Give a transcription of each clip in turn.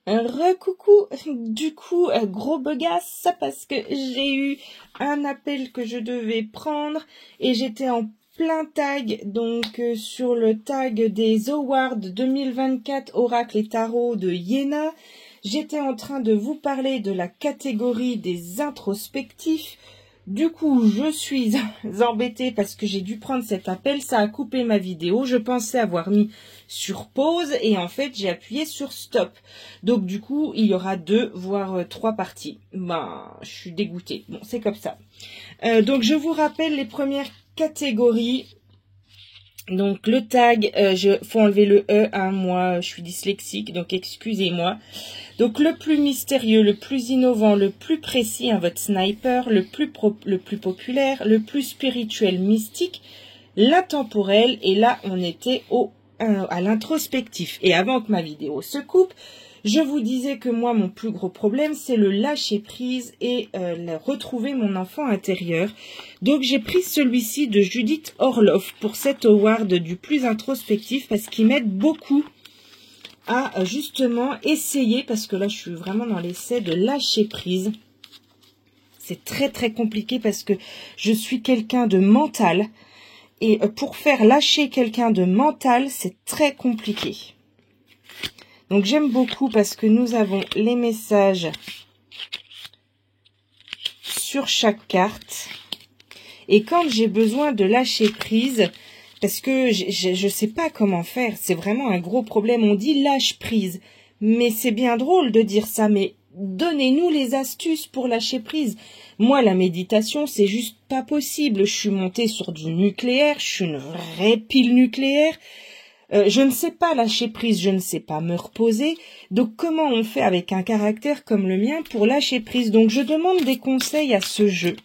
Recoucou, du coup, gros begasse, parce que j'ai eu un appel que je devais prendre et j'étais en plein tag, donc sur le tag des Awards 2024 Oracle et Tarot de Iéna. J'étais en train de vous parler de la catégorie des introspectifs. Du coup, je suis embêtée parce que j'ai dû prendre cet appel. Ça a coupé ma vidéo. Je pensais avoir mis sur pause et en fait, j'ai appuyé sur stop. Donc, du coup, il y aura 2, voire 3 parties. Ben, je suis dégoûtée. Bon, c'est comme ça. Donc, je vous rappelle les premières catégories. Donc, le tag, faut enlever le E, hein, moi, je suis dyslexique, donc excusez-moi. Donc, le plus mystérieux, le plus innovant, le plus précis, hein, votre sniper, le plus populaire, le plus spirituel, mystique, l'intemporel, et là, on était à l'introspectif. Et avant que ma vidéo se coupe, je vous disais que moi, mon plus gros problème, c'est le lâcher prise et retrouver mon enfant intérieur. Donc, j'ai pris celui-ci de Judith Orloff pour cet award du plus introspectif parce qu'il m'aide beaucoup à justement essayer, parce que là, je suis vraiment dans l'essai de lâcher prise. C'est très, très compliqué parce que je suis quelqu'un de mental. Et pour faire lâcher quelqu'un de mental, c'est très compliqué. Donc, j'aime beaucoup parce que nous avons les messages sur chaque carte. Et quand j'ai besoin de lâcher prise, parce que je ne sais pas comment faire, c'est vraiment un gros problème. On dit lâche prise, mais c'est bien drôle de dire ça, mais donnez-nous les astuces pour lâcher prise. Moi, la méditation, c'est juste pas possible. Je suis montée sur du nucléaire, je suis une vraie pile nucléaire. Je ne sais pas lâcher prise, je ne sais pas me reposer. Donc, comment on fait avec un caractère comme le mien pour lâcher prise? Donc, je demande des conseils à ce jeu.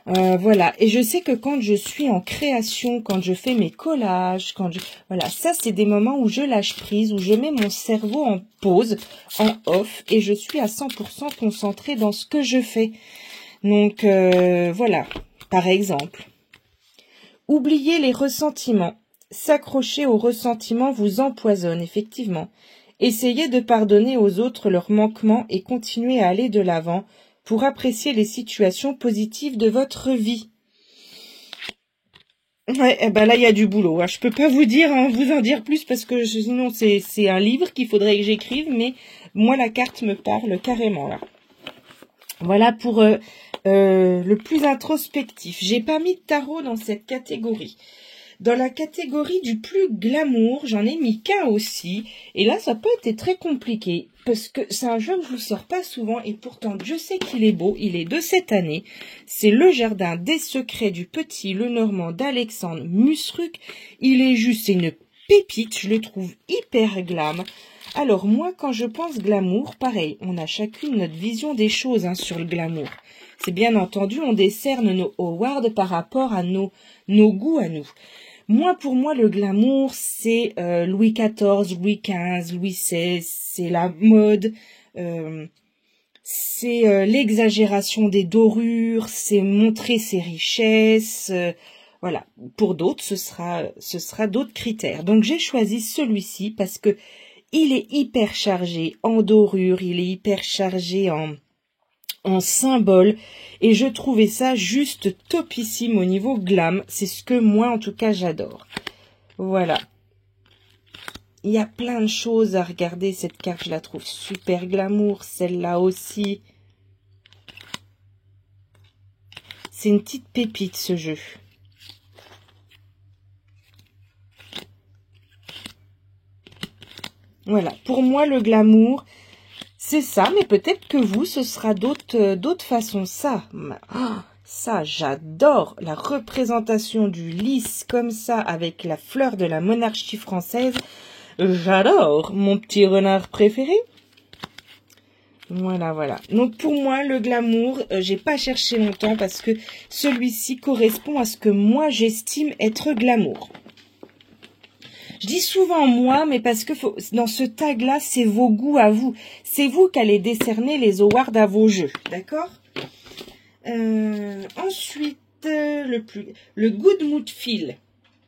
Voilà, et je sais que quand je suis en création, quand je fais mes collages, voilà, ça c'est des moments où je lâche prise, où je mets mon cerveau en pause, en off, et je suis à 100% concentrée dans ce que je fais. Donc voilà, par exemple, oubliez les ressentiments. S'accrocher aux ressentiments vous empoisonne, effectivement. Essayez de pardonner aux autres leurs manquements et continuez à aller de l'avant pour apprécier les situations positives de votre vie. Ouais, eh ben là, il y a du boulot. Hein. Je peux pas vous dire, hein, vous en dire plus parce que sinon c'est un livre qu'il faudrait que j'écrive, mais moi la carte me parle carrément là. Voilà pour le plus introspectif. J'ai pas mis de tarot dans cette catégorie. Dans la catégorie du plus glamour, j'en ai mis qu'un aussi. Et là, ça peut être très compliqué. Parce que c'est un jeu que je vous sors pas souvent. Et pourtant, Dieu sait qu'il est beau. Il est de cette année. C'est Le Jardin des Secrets du Petit Lenormand d'Alexandre Musruc. Il est juste, c'est une pépite. Je le trouve hyper glam. Alors moi, quand je pense glamour, pareil. On a chacune notre vision des choses hein, sur le glamour. C'est bien entendu, on décerne nos awards par rapport à nos goûts à nous. Moi, pour moi, le glamour, c'est Louis XIV, Louis XV, Louis XVI, c'est la mode, c'est l'exagération des dorures, c'est montrer ses richesses, voilà. Pour d'autres, ce sera d'autres critères. Donc, j'ai choisi celui-ci parce que il est hyper chargé en dorures, il est hyper chargé en symbole et je trouvais ça juste topissime au niveau glam. C'est ce que moi en tout cas j'adore. Voilà. Il y a plein de choses à regarder. Cette carte je la trouve super glamour. Celle-là aussi. C'est une petite pépite ce jeu. Voilà. Pour moi le glamour c'est ça, mais peut-être que vous, ce sera d'autres façons. Ça, ça, j'adore la représentation du lys comme ça avec la fleur de la monarchie française. J'adore mon petit renard préféré. Voilà, voilà. Donc pour moi, le glamour, j'ai pas cherché longtemps parce que celui-ci correspond à ce que moi j'estime être glamour. Je dis souvent moi, mais parce que dans ce tag-là, c'est vos goûts à vous. C'est vous qui allez décerner les awards à vos jeux, d'accord? Ensuite, le good mood feel.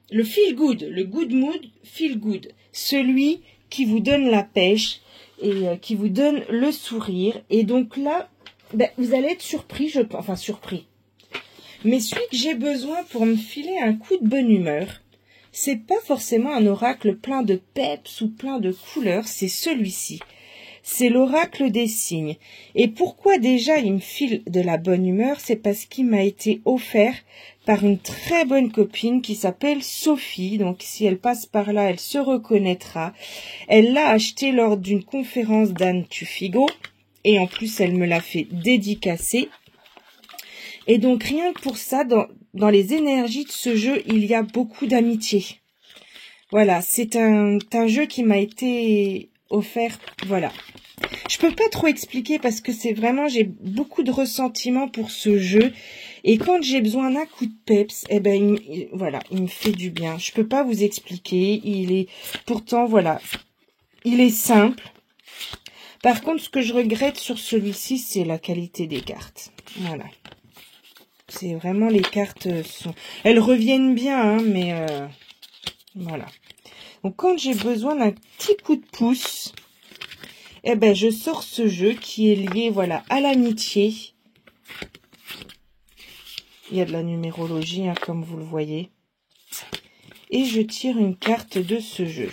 Le good mood feel good. Celui qui vous donne la pêche, et qui vous donne le sourire. Et donc là, ben, vous allez être surpris, je pense, enfin surpris. Mais celui que j'ai besoin pour me filer un coup de bonne humeur, c'est pas forcément un oracle plein de peps ou plein de couleurs, c'est celui-ci. C'est l'oracle des signes. Et pourquoi déjà il me file de la bonne humeur? C'est parce qu'il m'a été offert par une très bonne copine qui s'appelle Sophie. Donc si elle passe par là, elle se reconnaîtra. Elle l'a acheté lors d'une conférence d'Anne Tufigo. Et en plus, elle me l'a fait dédicacer. Et donc rien que pour ça, dans les énergies de ce jeu, il y a beaucoup d'amitié. Voilà, c'est un jeu qui m'a été offert, voilà. Je peux pas trop expliquer parce que c'est vraiment, j'ai beaucoup de ressentiment pour ce jeu. Et quand j'ai besoin d'un coup de peps, eh ben, voilà, il me fait du bien. Je peux pas vous expliquer, pourtant, voilà, il est simple. Par contre, ce que je regrette sur celui-ci, c'est la qualité des cartes. Voilà. C'est vraiment, les cartes elles reviennent bien, hein, mais voilà. Donc, quand j'ai besoin d'un petit coup de pouce, eh ben, je sors ce jeu qui est lié, voilà, à l'amitié. Il y a de la numérologie, hein, comme vous le voyez. Et je tire une carte de ce jeu.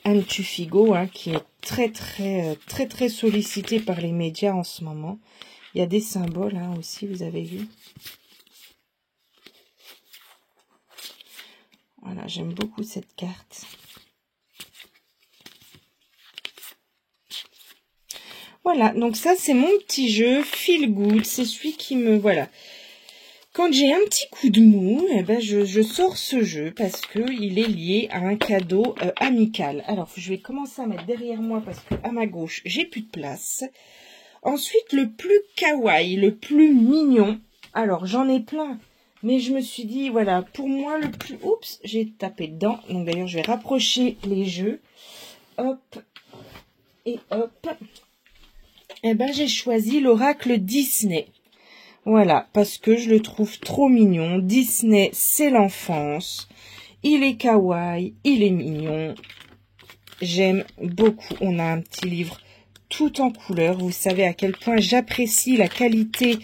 Anne Tufigo, hein, qui est très sollicité par les médias en ce moment. Il y a des symboles, hein, aussi, vous avez vu. Voilà, j'aime beaucoup cette carte. Voilà, donc ça, c'est mon petit jeu Feel Good. C'est celui qui me... Voilà. Quand j'ai un petit coup de mou, eh ben je sors ce jeu parce que il est lié à un cadeau amical. Alors, je vais commencer à mettre derrière moi parce que à ma gauche, j'ai plus de place. Ensuite, le plus kawaii, le plus mignon. Alors, j'en ai plein. Mais je me suis dit, voilà, pour moi, le plus... Oups, j'ai tapé dedans. Donc, d'ailleurs, je vais rapprocher les jeux. Hop. Et hop. Eh ben, j'ai choisi l'oracle Disney. Voilà, parce que je le trouve trop mignon. Disney, c'est l'enfance. Il est kawaii, il est mignon. J'aime beaucoup. On a un petit livre tout en couleur. Vous savez à quel point j'apprécie la qualité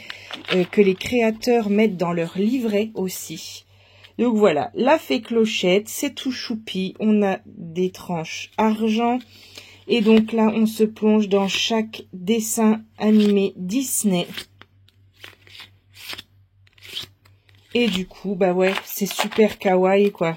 que les créateurs mettent dans leur livret aussi. Donc voilà, la fée clochette, c'est tout choupi. On a des tranches argent. Et donc là, on se plonge dans chaque dessin animé Disney. Et du coup, bah ouais, c'est super kawaii, quoi.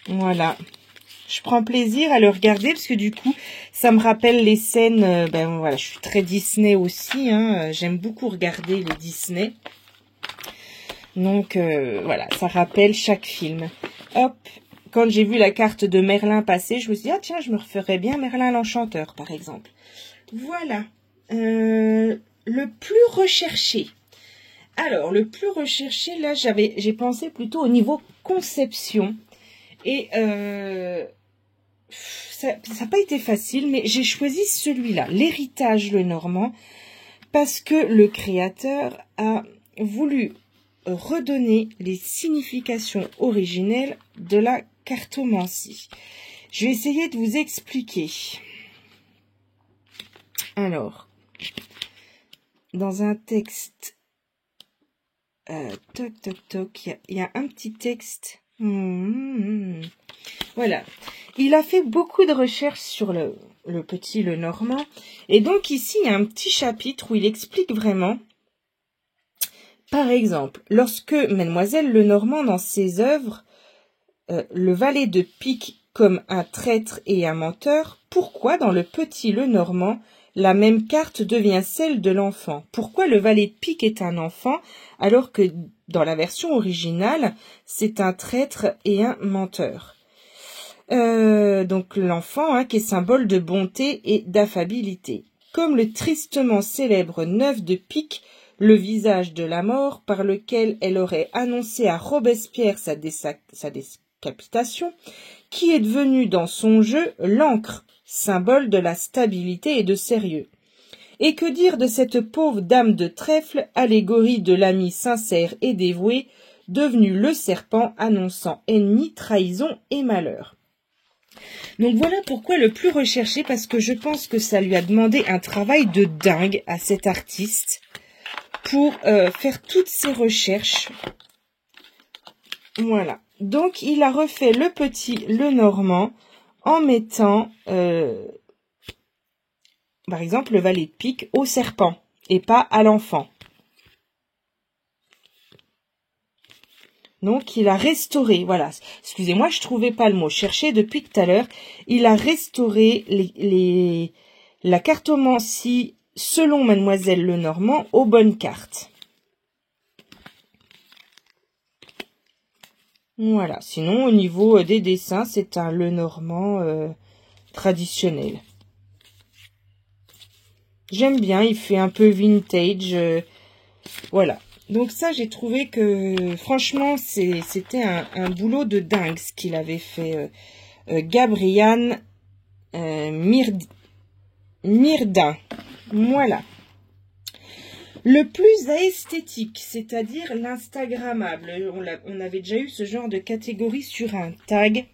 Voilà. Je prends plaisir à le regarder parce que du coup, ça me rappelle les scènes... ben voilà, je suis très Disney aussi, hein. J'aime beaucoup regarder les Disney. Donc, voilà, ça rappelle chaque film. Hop, quand j'ai vu la carte de Merlin passer, je me suis dit, ah tiens, je me referais bien Merlin l'Enchanteur, par exemple. Voilà. Le plus recherché. Alors, le plus recherché, là, j'ai pensé plutôt au niveau conception. Et ça n'a pas été facile, mais j'ai choisi celui-là, l'héritage Lenormand, parce que le créateur a voulu redonner les significations originelles de la cartomancie. Je vais essayer de vous expliquer. Alors, dans un texte, toc, toc, toc, il y a un petit texte. Voilà. Il a fait beaucoup de recherches sur le petit Lenormand. Et donc ici, il y a un petit chapitre où il explique vraiment. Par exemple, lorsque Mademoiselle Lenormand, dans ses œuvres, le valet de pique comme un traître et un menteur, pourquoi dans le petit Lenormand, la même carte devient celle de l'enfant? Pourquoi le valet de pique est un enfant alors que dans la version originale, c'est un traître et un menteur? Donc l'enfant, hein, qui est symbole de bonté et d'affabilité. Comme le tristement célèbre 9 de pique, le visage de la mort, par lequel elle aurait annoncé à Robespierre sa décapitation, qui est devenu dans son jeu l'encre, symbole de la stabilité et de sérieux. Et que dire de cette pauvre dame de trèfle, allégorie de l'ami sincère et dévoué, devenu le serpent annonçant ennemi, trahison et malheur. Donc voilà pourquoi le plus recherché, parce que je pense que ça lui a demandé un travail de dingue à cet artiste pour faire toutes ces recherches. Voilà. Donc il a refait le petit Lenormand en mettant par exemple le valet de pique au serpent et pas à l'enfant. Donc, il a restauré, voilà, excusez-moi, je trouvais pas le mot, cherché depuis tout à l'heure. Il a restauré la cartomancie selon Mademoiselle Lenormand aux bonnes cartes. Voilà, sinon au niveau des dessins, c'est un Lenormand traditionnel. J'aime bien, il fait un peu vintage, voilà. Donc ça, j'ai trouvé que, franchement, c'était un boulot de dingue, ce qu'il avait fait Gabriel Myrdin. Voilà. Le plus esthétique, c'est-à-dire l'instagrammable. On avait déjà eu ce genre de catégorie sur un tag.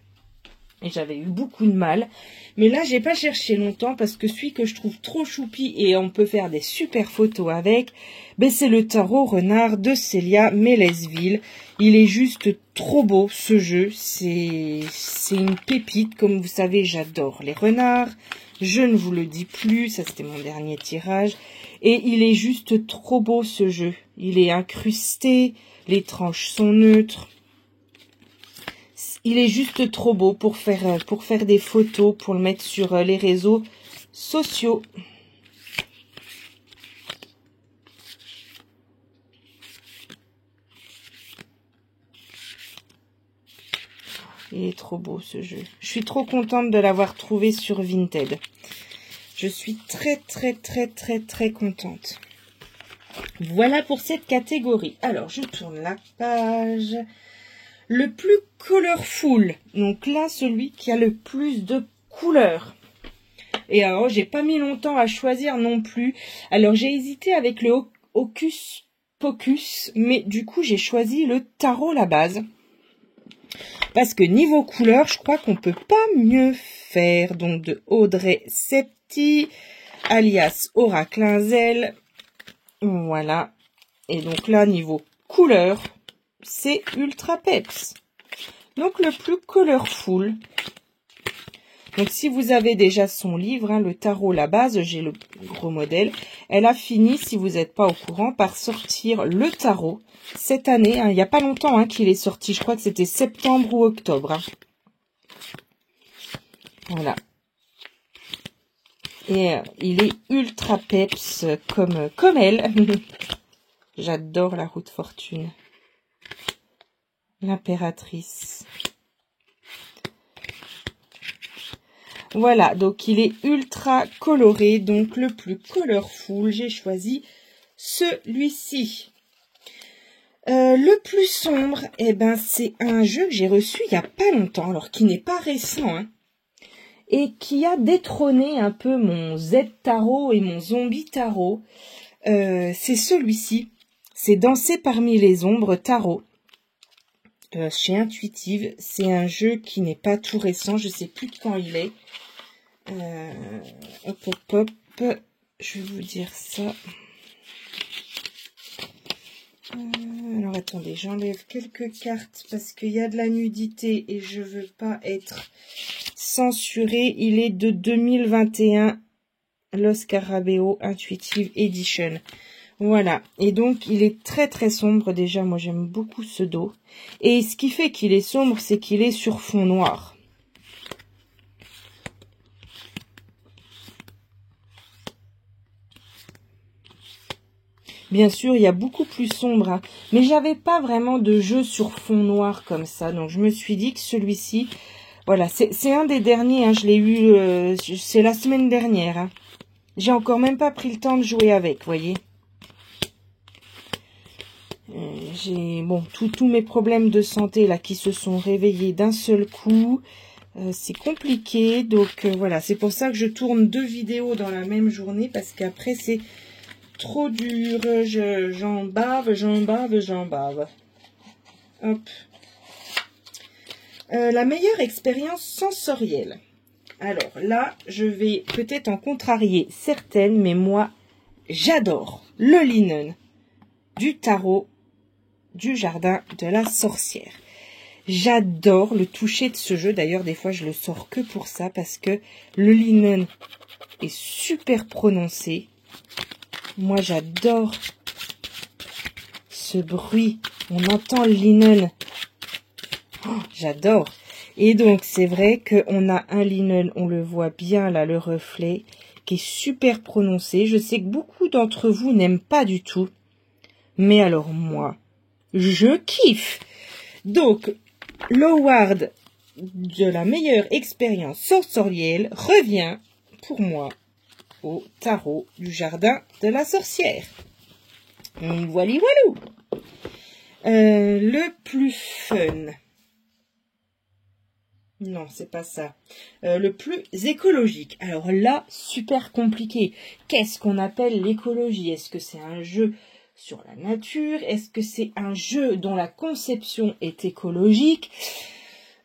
Et j'avais eu beaucoup de mal. Mais là, j'ai pas cherché longtemps parce que celui que je trouve trop choupi et on peut faire des super photos avec, ben c'est le tarot renard de Célia Mélesville. Il est juste trop beau, ce jeu. C'est une pépite. Comme vous savez, j'adore les renards. Je ne vous le dis plus. Ça, c'était mon dernier tirage. Et il est juste trop beau, ce jeu. Il est incrusté. Les tranches sont neutres. Il est juste trop beau pour faire des photos, pour le mettre sur les réseaux sociaux. Il est trop beau ce jeu. Je suis trop contente de l'avoir trouvé sur Vinted. Je suis très contente. Voilà pour cette catégorie. Alors, je tourne la page. Le plus colorful. Donc là, celui qui a le plus de couleurs. Et alors, j'ai pas mis longtemps à choisir non plus. Alors, j'ai hésité avec le Hocus Pocus. Mais du coup, j'ai choisi le tarot la base. Parce que niveau couleur, je crois qu'on peut pas mieux faire. Donc, de Audrey Septi, alias Aura Clinzel. Voilà. Et donc là, niveau couleur, c'est ultra peps. Donc le plus colorful. Donc si vous avez déjà son livre, hein, le tarot la base, j'ai le gros modèle. Elle a fini, si vous n'êtes pas au courant, par sortir le tarot cette année. Hein, il n'y a pas longtemps hein, qu'il est sorti. Je crois que c'était septembre ou octobre. Hein. Voilà. Et il est ultra peps comme elle. J'adore la roue de fortune. L'impératrice. Voilà, donc il est ultra coloré, donc le plus colorful, j'ai choisi celui-ci. Le plus sombre, eh ben c'est un jeu que j'ai reçu il n'y a pas longtemps, alors qui n'est pas récent, hein, et qui a détrôné un peu mon Z-Tarot et mon Zombie Tarot. C'est celui-ci, c'est Danser parmi les ombres Tarot. Chez Intuitive, c'est un jeu qui n'est pas tout récent, je sais plus de quand il est. Hop, je vais vous dire ça. Alors attendez, j'enlève quelques cartes parce qu'il y a de la nudité et je veux pas être censurée. Il est de 2021, Los Scarabeo Intuitive Edition. Voilà, et donc il est très sombre déjà, moi j'aime beaucoup ce dos. Et ce qui fait qu'il est sombre, c'est qu'il est sur fond noir. Bien sûr, il y a beaucoup plus sombre, hein, mais j'avais pas vraiment de jeu sur fond noir comme ça, donc je me suis dit que celui-ci, voilà, c'est un des derniers, hein, je l'ai eu, c'est la semaine dernière. Hein. J'ai encore même pas pris le temps de jouer avec, vous voyez. J'ai, bon, tous mes problèmes de santé là qui se sont réveillés d'un seul coup. c'est compliqué. Donc voilà, c'est pour ça que je tourne 2 vidéos dans la même journée. Parce qu'après, c'est trop dur. J'en bave, j'en bave, j'en bave. Hop. La meilleure expérience sensorielle. Alors là, je vais peut-être en contrarier certaines, mais moi, j'adore le linen du tarot du jardin de la sorcière. J'adore le toucher de ce jeu. D'ailleurs, des fois, je le sors que pour ça, parce que le linen est super prononcé. Moi, j'adore ce bruit. On entend le linen. Oh, j'adore. Et donc, c'est vrai qu'on a un linen, on le voit bien là, le reflet, qui est super prononcé. Je sais que beaucoup d'entre vous n'aiment pas du tout. Mais alors moi, je kiffe. Donc, l'award de la meilleure expérience sensorielle revient pour moi au tarot du jardin de la sorcière. Voilà, voilà. Le plus fun. Non, c'est pas ça. Le plus écologique. Alors là, super compliqué. Qu'est-ce qu'on appelle l'écologie? Est-ce que c'est un jeu sur la nature? Est-ce que c'est un jeu dont la conception est écologique?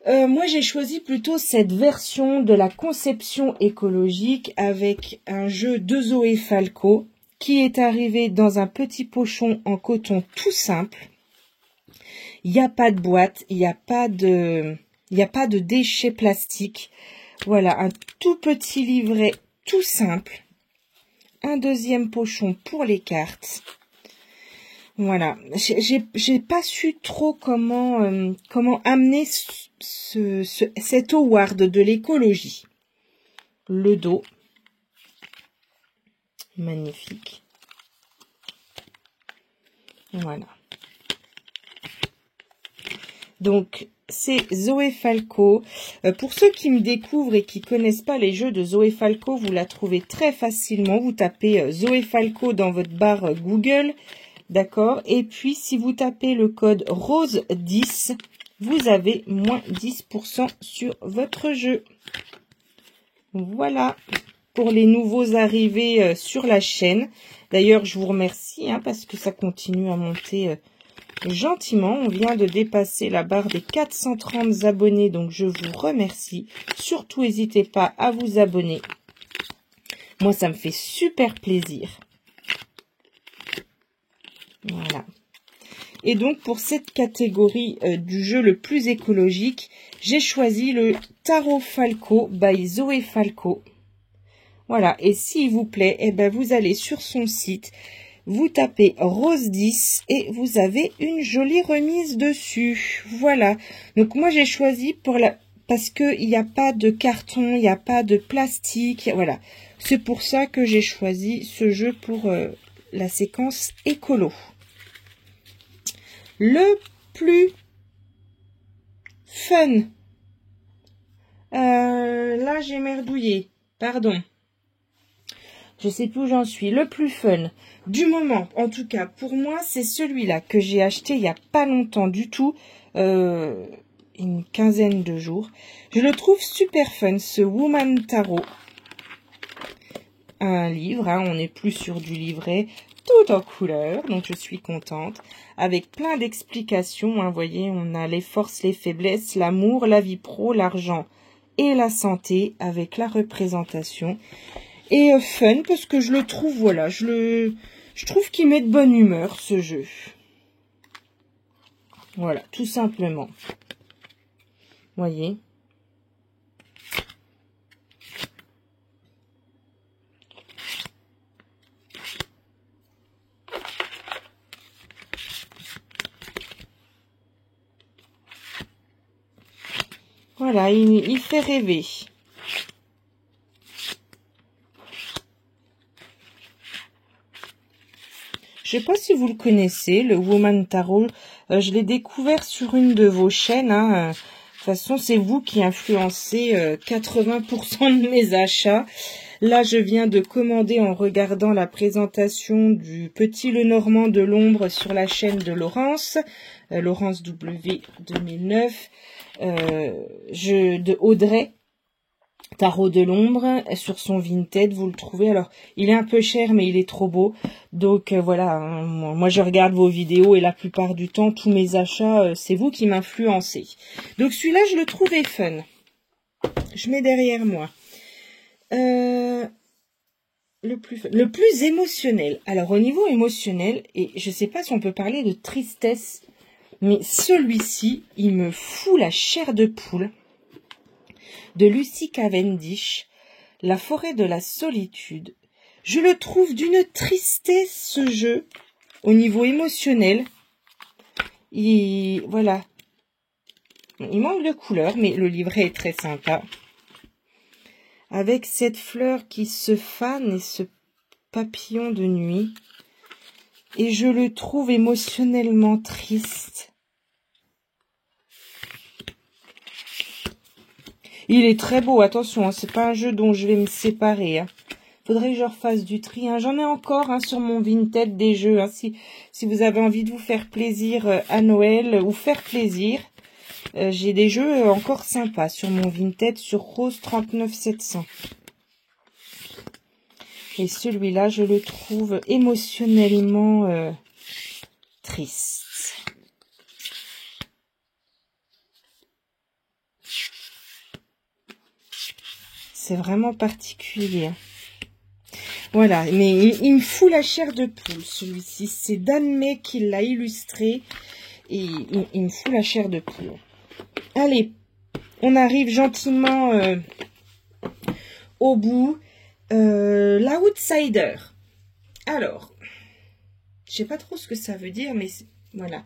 Moi, j'ai choisi plutôt cette version de la conception écologique avec un jeu de Zoé Falco qui est arrivé dans un petit pochon en coton tout simple. Il n'y a pas de boîte, il n'y a pas de déchets plastiques. Voilà, un tout petit livret tout simple. Un deuxième pochon pour les cartes. Voilà, j'ai pas su trop comment amener cet award de l'écologie. Le dos, magnifique. Voilà. Donc, c'est Zoé Falco. Pour ceux qui me découvrent et qui connaissent pas les jeux de Zoé Falco, vous la trouvez très facilement. Vous tapez Zoé Falco dans votre barre Google. D'accord. Et puis, si vous tapez le code ROSE10, vous avez moins 10% sur votre jeu. Voilà. Pour les nouveaux arrivés sur la chaîne. D'ailleurs, je vous remercie parce que ça continue à monter gentiment. On vient de dépasser la barre des 430 abonnés. Donc, je vous remercie. Surtout, n'hésitez pas à vous abonner. Moi, ça me fait super plaisir. Voilà. Et donc, pour cette catégorie du jeu le plus écologique, j'ai choisi le Tarot Falco by Zoé Falco. Voilà. Et s'il vous plaît, eh ben, vous allez sur son site, vous tapez Rose 10 et vous avez une jolie remise dessus. Voilà. Donc, moi, j'ai choisi parce qu'il n'y a pas de carton, il n'y a pas de plastique. Voilà. C'est pour ça que j'ai choisi ce jeu pour la séquence écolo. Le plus fun. Là, j'ai merdouillé. Pardon. Je sais plus où j'en suis. Le plus fun du moment, en tout cas pour moi, c'est celui-là que j'ai acheté il n'y a pas longtemps du tout. Une quinzaine de jours. Je le trouve super fun, ce Woman Tarot. Un livre, on n'est plus sur du livret. Tout en couleur, donc je suis contente, avec plein d'explications, vous voyez, on a les forces, les faiblesses, l'amour, la vie pro, l'argent et la santé, avec la représentation, et fun, parce que je le trouve, voilà, je trouve qu'il met de bonne humeur, ce jeu, voilà, tout simplement, vous voyez. Voilà, il fait rêver. Je sais pas si vous le connaissez, le Woman Tarot. Je l'ai découvert sur une de vos chaînes. De toute façon, c'est vous qui influencez 80% de mes achats. Là, je viens de commander en regardant la présentation du Petit Lenormand de l'ombre sur la chaîne de Laurence. Laurence W 2009, de Audrey, Tarot de l'ombre, sur son Vinted, vous le trouvez. Alors, il est un peu cher, mais il est trop beau. Donc, voilà, hein, moi, je regarde vos vidéos et la plupart du temps, tous mes achats, c'est vous qui m'influencez. Donc, celui-là, je le trouvais fun. Je mets derrière moi. Le plus émotionnel. Alors, au niveau émotionnel, et je sais pas si on peut parler de tristesse, mais celui-ci, il me fout la chair de poule. De Lucy Cavendish, La forêt de la solitude. Je le trouve d'une tristesse, ce jeu, au niveau émotionnel. Voilà. Il manque de couleur, mais le livret est très sympa. Avec cette fleur qui se fane et ce papillon de nuit. Et je le trouve émotionnellement triste. Il est très beau, attention, hein, c'est pas un jeu dont je vais me séparer. Hein. Faudrait que je refasse du tri. Hein. J'en ai encore hein, sur mon Vinted des jeux. Hein, si vous avez envie de vous faire plaisir à Noël ou faire plaisir, j'ai des jeux encore sympas sur mon Vinted sur Rose 39700. Et celui-là, je le trouve émotionnellement triste. C'est vraiment particulier. Voilà, mais il me fout la chair de poule, celui-ci. C'est Dan May qui l'a illustré. Et il me fout la chair de poule. Allez, on arrive gentiment au bout. L'outsider. Alors, je sais pas trop ce que ça veut dire, mais voilà.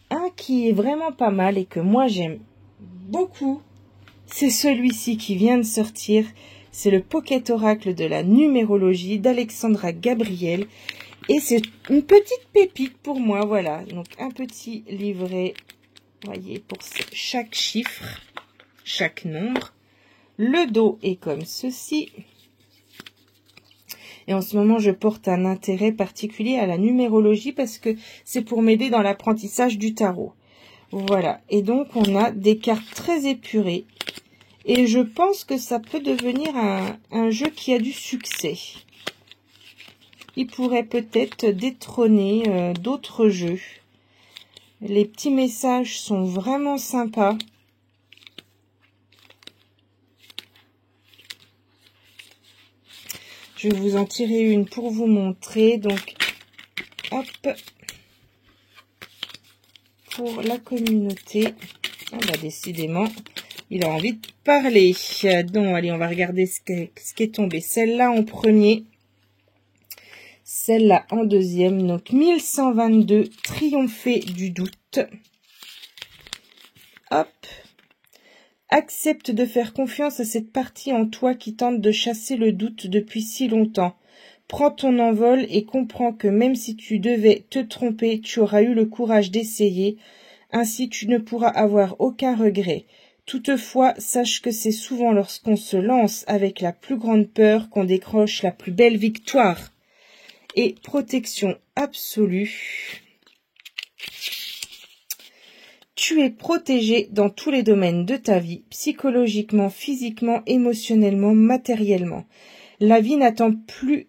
Un qui est vraiment pas mal et que moi j'aime beaucoup, c'est celui-ci qui vient de sortir. C'est le Pocket Oracle de la numérologie d'Alexandra Gabriel. Et c'est une petite pépite pour moi, voilà. Donc un petit livret, voyez, pour chaque chiffre, chaque nombre. Le dos est comme ceci. Et en ce moment, je porte un intérêt particulier à la numérologie parce que c'est pour m'aider dans l'apprentissage du tarot. Voilà. Et donc, on a des cartes très épurées. Et je pense que ça peut devenir un jeu qui a du succès. Il pourrait peut-être détrôner d'autres jeux. Les petits messages sont vraiment sympas. Je vais vous en tirer une pour vous montrer. Donc, hop, pour la communauté. Ah bah, décidément, il a envie de parler. Donc, allez, on va regarder ce qui est tombé. Celle-là en premier. Celle-là en deuxième. Donc, 1122, triompher du doute. Hop. Accepte de faire confiance à cette partie en toi qui tente de chasser le doute depuis si longtemps. Prends ton envol et comprends que même si tu devais te tromper, tu auras eu le courage d'essayer. Ainsi, tu ne pourras avoir aucun regret. Toutefois, sache que c'est souvent lorsqu'on se lance avec la plus grande peur qu'on décroche la plus belle victoire. Et protection absolue. Tu es protégé dans tous les domaines de ta vie, psychologiquement, physiquement, émotionnellement, matériellement. La vie n'attend plus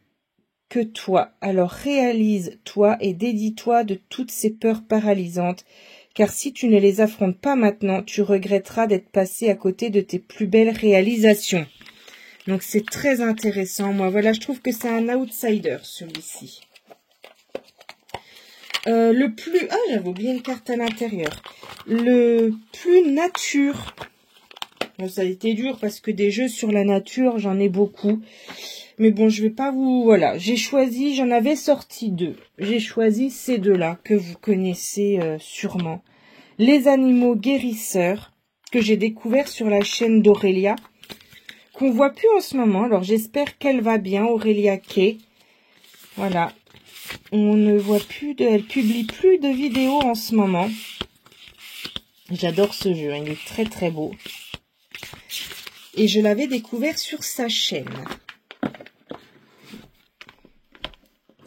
que toi, alors réalise-toi et dédie-toi de toutes ces peurs paralysantes, car si tu ne les affrontes pas maintenant, tu regretteras d'être passé à côté de tes plus belles réalisations. Donc c'est très intéressant. Moi, voilà, je trouve que c'est un outsider, celui-ci. Le plus... Ah, j'avais oublié une carte à l'intérieur. Le plus nature. Bon, ça a été dur parce que des jeux sur la nature, j'en ai beaucoup. Mais bon, je vais pas vous... Voilà, j'ai choisi, j'en avais sorti deux. J'ai choisi ces deux-là que vous connaissez sûrement. Les animaux guérisseurs, que j'ai découvert sur la chaîne d'Aurélia, qu'on voit plus en ce moment. Alors, j'espère qu'elle va bien, Aurélia Kay. Voilà. On ne voit plus elle publie plus de vidéos en ce moment. J'adore ce jeu, il est très très beau. Et je l'avais découvert sur sa chaîne.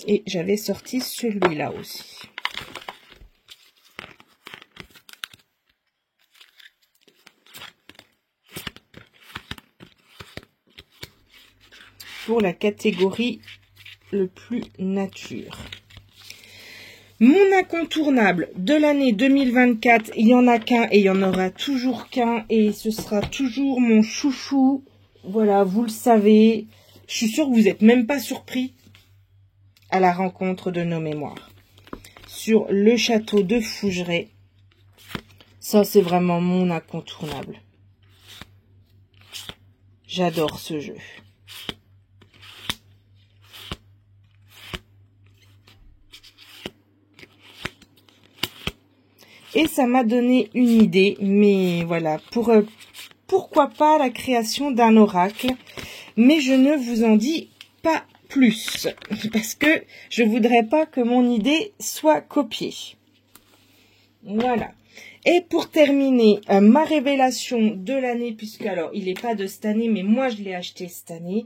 Et j'avais sorti celui-là aussi. pour la catégorie le plus nature. Mon incontournable de l'année 2024, il n'y en a qu'un et il y en aura toujours qu'un et ce sera toujours mon chouchou. Voilà, vous le savez. Je suis sûre que vous n'êtes même pas surpris à la rencontre de nos mémoires. Sur le château de Fougeray, ça c'est vraiment mon incontournable. J'adore ce jeu. Et ça m'a donné une idée, mais voilà, pourquoi pas la création d'un oracle. Mais je ne vous en dis pas plus, parce que je voudrais pas que mon idée soit copiée. Voilà. Et pour terminer, ma révélation de l'année, puisque alors, il n'est pas de cette année, mais moi je l'ai acheté cette année.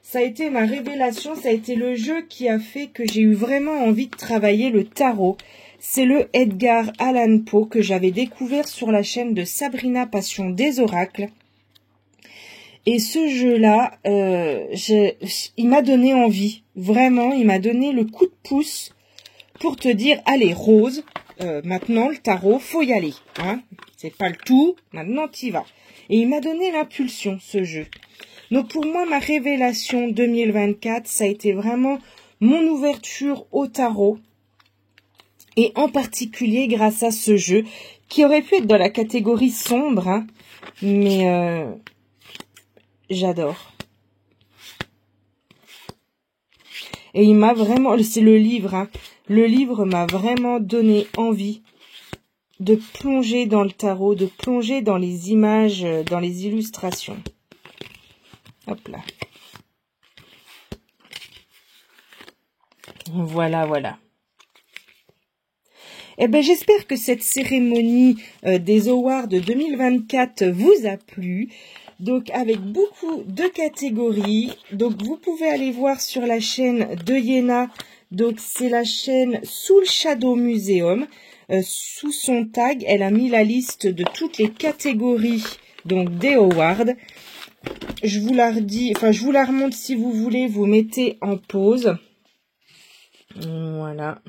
Ça a été ma révélation, ça a été le jeu qui a fait que j'ai eu vraiment envie de travailler le tarot. C'est le Edgar Allan Poe que j'avais découvert sur la chaîne de Sabrina Passion des Oracles. Et ce jeu-là, il m'a donné envie. Vraiment, il m'a donné le coup de pouce pour te dire, allez, Rose, maintenant le tarot, faut y aller. Hein, c'est pas le tout, maintenant t'y vas. Et il m'a donné l'impulsion, ce jeu. Donc pour moi, ma révélation 2024, ça a été vraiment mon ouverture au tarot. Et en particulier grâce à ce jeu, qui aurait pu être dans la catégorie sombre, hein, mais j'adore. Et il m'a vraiment, c'est le livre, hein, le livre m'a vraiment donné envie de plonger dans le tarot, de plonger dans les images, dans les illustrations. Hop là. Voilà, voilà. Eh ben, j'espère que cette cérémonie des Awards 2024 vous a plu. Donc, avec beaucoup de catégories. Donc, vous pouvez aller voir sur la chaîne de Yéna. Donc, c'est la chaîne Sous le Shadow Museum. Sous son tag, elle a mis la liste de toutes les catégories donc des Awards. Je vous la redis, enfin, je vous la remonte si vous voulez. Vous mettez en pause. Voilà.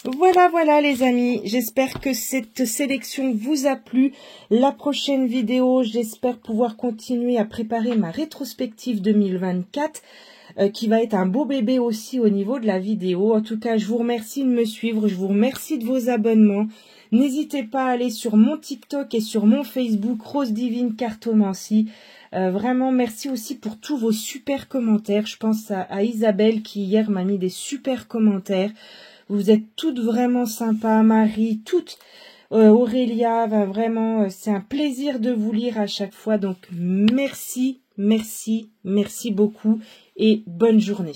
Voilà, voilà les amis, j'espère que cette sélection vous a plu. La prochaine vidéo, j'espère pouvoir continuer à préparer ma rétrospective 2024, qui va être un beau bébé aussi au niveau de la vidéo. En tout cas, je vous remercie de me suivre, je vous remercie de vos abonnements. N'hésitez pas à aller sur mon TikTok et sur mon Facebook, Rose Divine Cartomancie. Vraiment, merci aussi pour tous vos super commentaires. Je pense à Isabelle qui hier m'a mis des super commentaires. Vous êtes toutes vraiment sympas, Marie, toutes, Aurélia, vraiment, c'est un plaisir de vous lire à chaque fois. Donc, merci, merci, merci beaucoup et bonne journée.